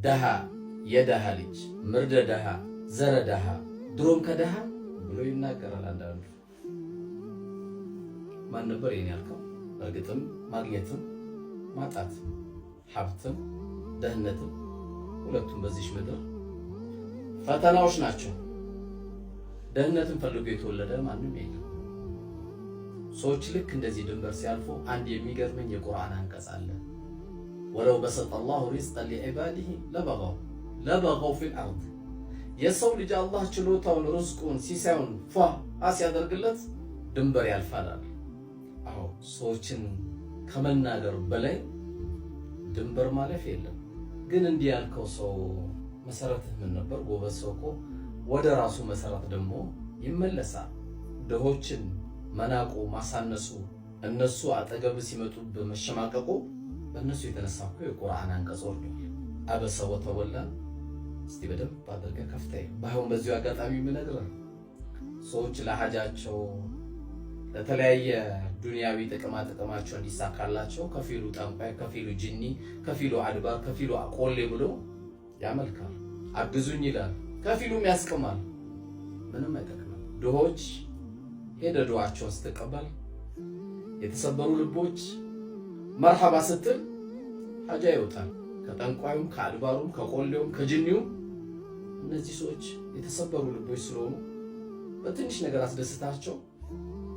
ደሃ የደሃ ልጅ ምርደ ደሃ ዘረ ደሃ ድሮም ከደሃ ብሎ ይናገራል። አንዳንዱ ማን ነበር ይሄን ያልከው? እርግጥም ማግኘትም ማጣት ሀብትም ደህነትም ሁለቱም በዚህ ምድር ፈተናዎች ናቸው። ደህነትን ፈልጎ የተወለደ ማንም የለም። ሰዎች ልክ እንደዚህ ድንበር ሲያልፉ አንድ የሚገርመኝ የቁርአን አንቀጽ አለ። ወለው በሰጠ አላሁ ሪዝቀን ሊዒባዲሂ ለበገው ፊል አርድ። የሰው ልጅ አላህ ችሎታውን ርዝቁን ሲሳዩን ሲያደርግለት ድንበር ያልፋል። አዎ ሰዎችን ከመናገር በላይ ድንበር ማለፍ የለም። ግን እንዲህ ያልከው ሰው መሰረትህ ምን ነበር? ጎበዝ ሰው እኮ ወደ ራሱ መሰረት ደግሞ ይመለሳል። ድሆችን መናቁ ማሳነሱ፣ እነሱ አጠገብ ሲመጡ በመሸማቀቁ በእነሱ የተነሳ እኮ የቁርአን አንቀጽ ወርዷል። አበሰ ወተወላ። እስቲ በደንብ አድርገህ ከፍተህ ባይሆን በዚሁ አጋጣሚ የምነግርህ ሰዎች ለሐጃቸው ለተለያየ ዱንያዊ ጥቅማቸው እንዲሳካላቸው ከፊሉ ጠንቋይ፣ ከፊሉ ጅኒ፣ ከፊሉ አድባር፣ ከፊሉ ቆሌ ብሎ ያመልካል። አግዙኝ ይላል፣ ከፊሉም ያስቅማል። ምንም አይጠቅምም። ድሆች ሄደ ዱዓቸውን ስትቀበል የተሰበሩ ልቦች መርሐባ ስትል ሐጃ ይወጣል። ከጠንቋዩም ከአድባሩም ከቆሌውም ከጅኒውም እነዚህ ሰዎች የተሰበሩ ልቦች ስለሆኑ በትንሽ ነገር አስደስታቸው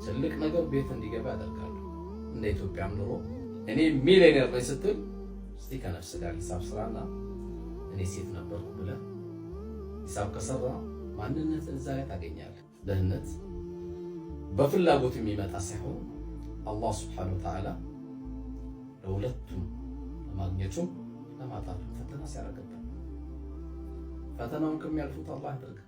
ትልቅ ነገር ቤት እንዲገባ ያደርጋሉ። እንደ ኢትዮጵያም ኑሮ እኔ ሚሊዮነር ነኝ ስትል እስቲ ከነፍስ ጋር ሂሳብ ስራና እኔ ሴት ነበርኩ ብለህ ሂሳብ ከሰራ ማንነት እዛ ላይ ታገኛለህ። ደህንነት በፍላጎት የሚመጣ ሳይሆን አላህ ሱብሓነሁ ወተዓላ ለሁለቱም ለማግኘቱም ለማጣቱም ፈተና ሲያደርግብን ፈተናውን ከሚያልፉት አላህ ያድርግ።